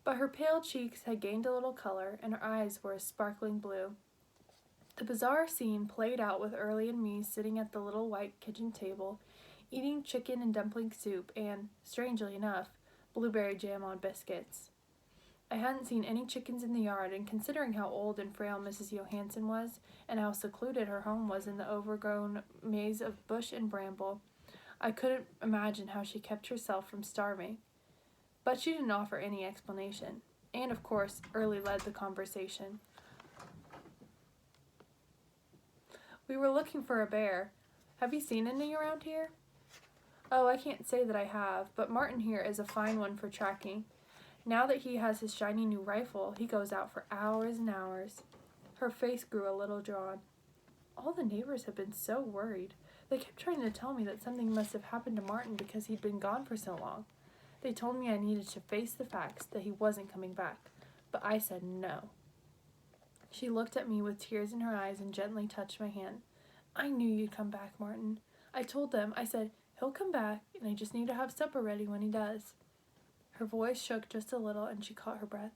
but her pale cheeks had gained a little color and her eyes were a sparkling blue. The bizarre scene played out with Early and me sitting at the little white kitchen table, eating chicken and dumpling soup and, strangely enough, blueberry jam on biscuits. I hadn't seen any chickens in the yard, and considering how old and frail Mrs. Johansen was, and how secluded her home was in the overgrown maze of bush and bramble, I couldn't imagine how she kept herself from starving. But she didn't offer any explanation, and of course, Early led the conversation. We were looking for a bear. Have you seen any around here? Oh, I can't say that I have, but Martin here is a fine one for tracking. Now that he has his shiny new rifle, he goes out for hours and hours. Her face grew a little drawn. All the neighbors have been so worried. They kept trying to tell me that something must have happened to Martin because he'd been gone for so long. They told me I needed to face the facts that he wasn't coming back, but I said no. She looked at me with tears in her eyes and gently touched my hand. I knew you'd come back, Martin. I told them, I said, he'll come back, and I just need to have supper ready when he does. Her voice shook just a little and she caught her breath.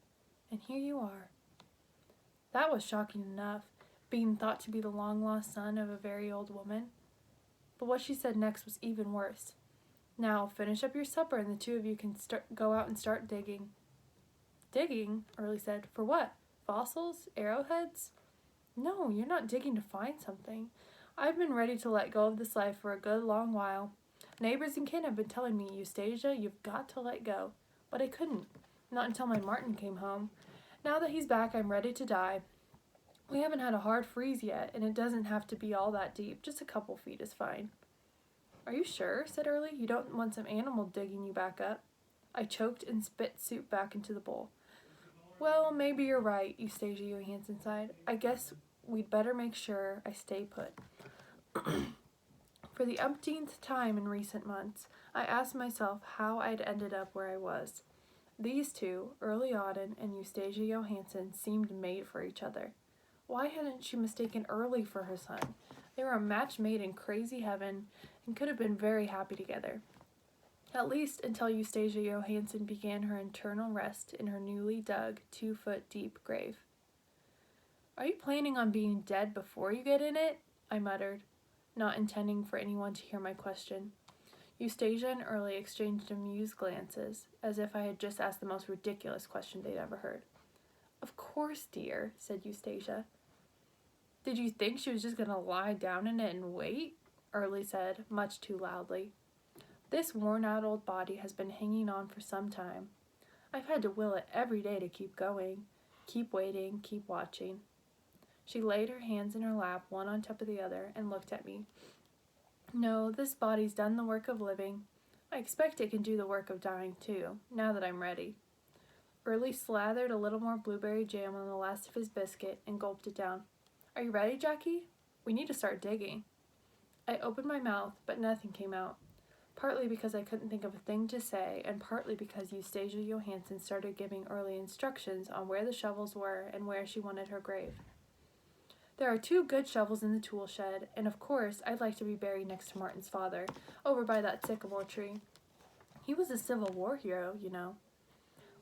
And here you are. That was shocking enough, being thought to be the long-lost son of a very old woman. But what she said next was even worse. Now, finish up your supper and the two of you can go out and start digging. Digging? Early said. For what? Fossils? Arrowheads? No, you're not digging to find something. I've been ready to let go of this life for a good long while. Neighbors and kin have been telling me, Eustasia, you've got to let go. But I couldn't. Not until my Martin came home. Now that he's back, I'm ready to die. We haven't had a hard freeze yet, and it doesn't have to be all that deep. Just a couple feet is fine. Are you sure? Said Early. You don't want some animal digging you back up? I choked and spit soup back into the bowl. Well, maybe you're right, Eustasia Johansen sighed. I guess we'd better make sure I stay put. For the umpteenth time in recent months, I asked myself how I'd ended up where I was. These two, Early Auden and Eustasia Johansen, seemed made for each other. Why hadn't she mistaken Early for her son? They were a match made in crazy heaven and could have been very happy together. At least until Eustasia Johansen began her eternal rest in her newly dug 2-foot-deep grave. Are you planning on being dead before you get in it? I muttered, not intending for anyone to hear my question. Eustasia and Early exchanged amused glances, as if I had just asked the most ridiculous question they'd ever heard. Of course, dear, said Eustasia. Did you think she was just going to lie down in it and wait? Early said, much too loudly. This worn-out old body has been hanging on for some time. I've had to will it every day to keep going, keep waiting, keep watching. She laid her hands in her lap, one on top of the other, and looked at me. No, this body's done the work of living. I expect it can do the work of dying, too, now that I'm ready. Early slathered a little more blueberry jam on the last of his biscuit and gulped it down. Are you ready, Jackie? We need to start digging. I opened my mouth, but nothing came out. Partly because I couldn't think of a thing to say, and partly because Eustasia Johansen started giving Early instructions on where the shovels were and where she wanted her grave. There are 2 good shovels in the tool shed, and of course I'd like to be buried next to Martin's father, over by that sycamore tree. He was a Civil War hero, you know.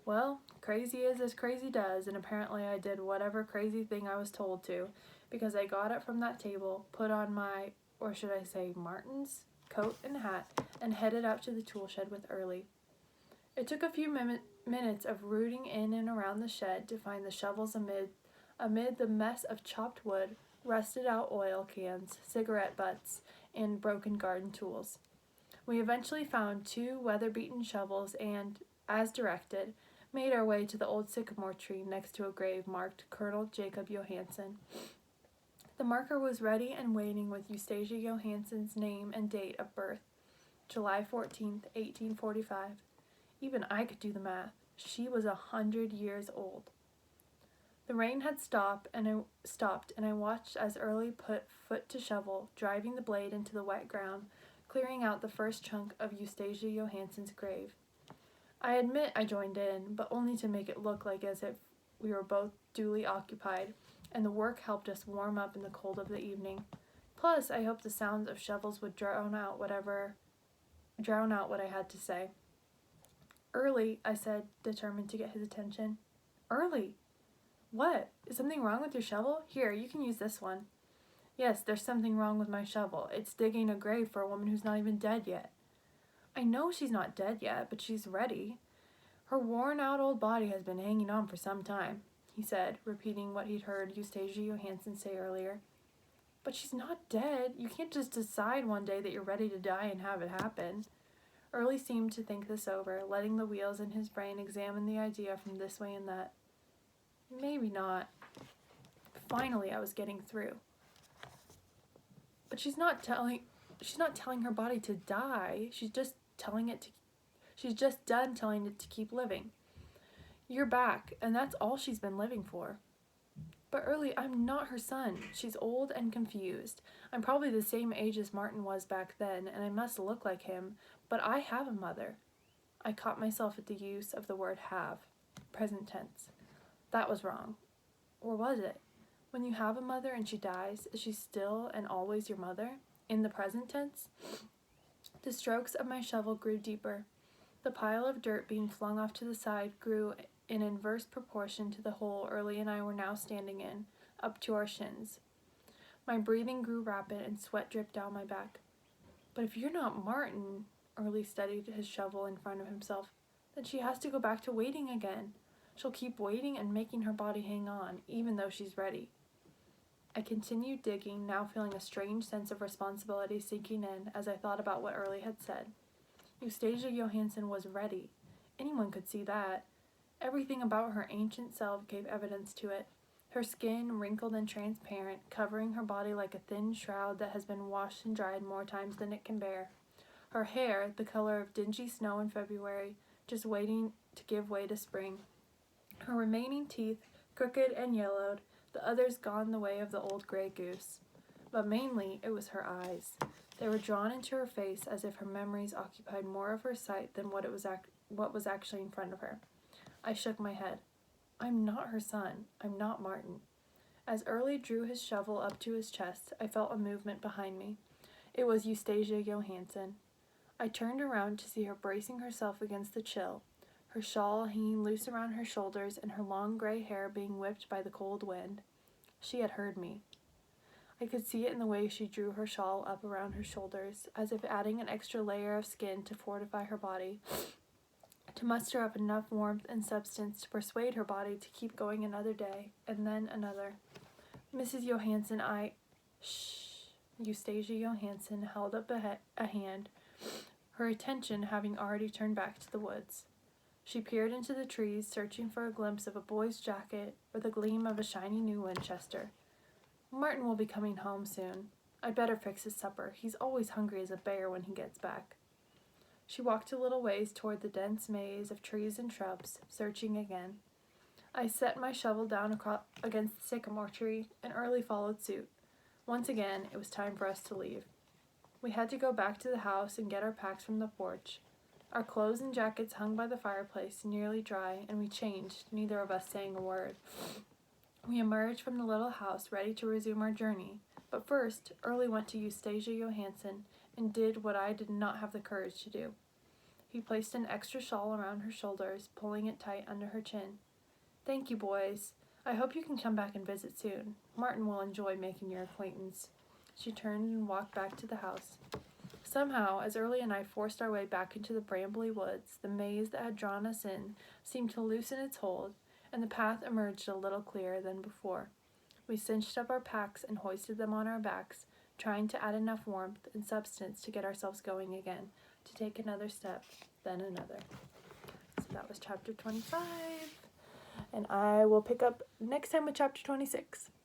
Well, crazy is as crazy does, and apparently I did whatever crazy thing I was told to, because I got up from that table, put on my, or should I say Martin's, coat and hat, and headed out to the tool shed with Early. It took a few minutes of rooting in and around the shed to find the shovels amid the mess of chopped wood, rusted out oil cans, cigarette butts, and broken garden tools. We eventually found 2 weather-beaten shovels and, as directed, made our way to the old sycamore tree next to a grave marked Colonel Jacob Johansen. The marker was ready and waiting with Eustasia Johansen's name and date of birth, July 14th, 1845. Even I could do the math. She was 100 years old. The rain had stopped, and I watched as Early put foot to shovel, driving the blade into the wet ground, clearing out the first chunk of Eustasia Johansen's grave. I admit I joined in, but only to make it look like as if we were both duly occupied, and the work helped us warm up in the cold of the evening. Plus, I hoped the sounds of shovels would drown out what I had to say. "Early," I said, determined to get his attention. "Early? What? Is something wrong with your shovel? Here, you can use this one." "Yes, there's something wrong with my shovel. It's digging a grave for a woman who's not even dead yet." "I know she's not dead yet, but she's ready. Her worn-out old body has been hanging on for some time," he said, repeating what he'd heard Eustacia Johansson say earlier. "But she's not dead. You can't just decide one day that you're ready to die and have it happen." Early seemed to think this over, letting the wheels in his brain examine the idea from this way and that. Maybe not. Finally, I was getting through. "But she's not telling her body to die. She's just done telling it to keep living. You're back, and that's all she's been living for." "But Early, I'm not her son. She's old and confused. I'm probably the same age as Martin was back then, and I must look like him, but I have a mother." I caught myself at the use of the word have, present tense. That was wrong. Or was it? When you have a mother and she dies, is she still and always your mother? In the present tense? The strokes of my shovel grew deeper. The pile of dirt being flung off to the side grew in inverse proportion to the hole Early and I were now standing in, up to our shins. My breathing grew rapid and sweat dripped down my back. "But if you're not Martin," Early studied his shovel in front of himself, "then she has to go back to waiting again. She'll keep waiting and making her body hang on, even though she's ready." I continued digging, now feeling a strange sense of responsibility sinking in as I thought about what Early had said. Eustacia Johansson was ready. Anyone could see that. Everything about her ancient self gave evidence to it. Her skin, wrinkled and transparent, covering her body like a thin shroud that has been washed and dried more times than it can bear. Her hair, the color of dingy snow in February, just waiting to give way to spring. Her remaining teeth, crooked and yellowed, the others gone the way of the old gray goose. But mainly it was her eyes. They were drawn into her face as if her memories occupied more of her sight than what was actually in front of her. I shook my head. "I'm not her son. I'm not Martin." As Early drew his shovel up to his chest, I felt a movement behind me. It was Eustacia Johansson. I turned around to see her bracing herself against the chill, her shawl hanging loose around her shoulders and her long gray hair being whipped by the cold wind. She had heard me. I could see it in the way she drew her shawl up around her shoulders, as if adding an extra layer of skin to fortify her body, to muster up enough warmth and substance to persuade her body to keep going another day, and then another. "Mrs. Johansson, Shh." Eustacia Johansson held up a hand, her attention having already turned back to the woods. She peered into the trees, searching for a glimpse of a boy's jacket or the gleam of a shiny new Winchester. "Martin will be coming home soon. I'd better fix his supper. He's always hungry as a bear when he gets back." She walked a little ways toward the dense maze of trees and shrubs, searching again. I set my shovel down against the sycamore tree, and Early followed suit. Once again, it was time for us to leave. We had to go back to the house and get our packs from the porch. Our clothes and jackets hung by the fireplace, nearly dry, and we changed, neither of us saying a word. We emerged from the little house, ready to resume our journey, but first, Early went to Eustacia Johansson and did what I did not have the courage to do. He placed an extra shawl around her shoulders, pulling it tight under her chin. "Thank you, boys. I hope you can come back and visit soon. Martin will enjoy making your acquaintance." She turned and walked back to the house. Somehow, as Early and I forced our way back into the brambly woods, the maze that had drawn us in seemed to loosen its hold, and the path emerged a little clearer than before. We cinched up our packs and hoisted them on our backs, trying to add enough warmth and substance to get ourselves going again, to take another step, then another. So that was chapter 25, and I will pick up next time with chapter 26.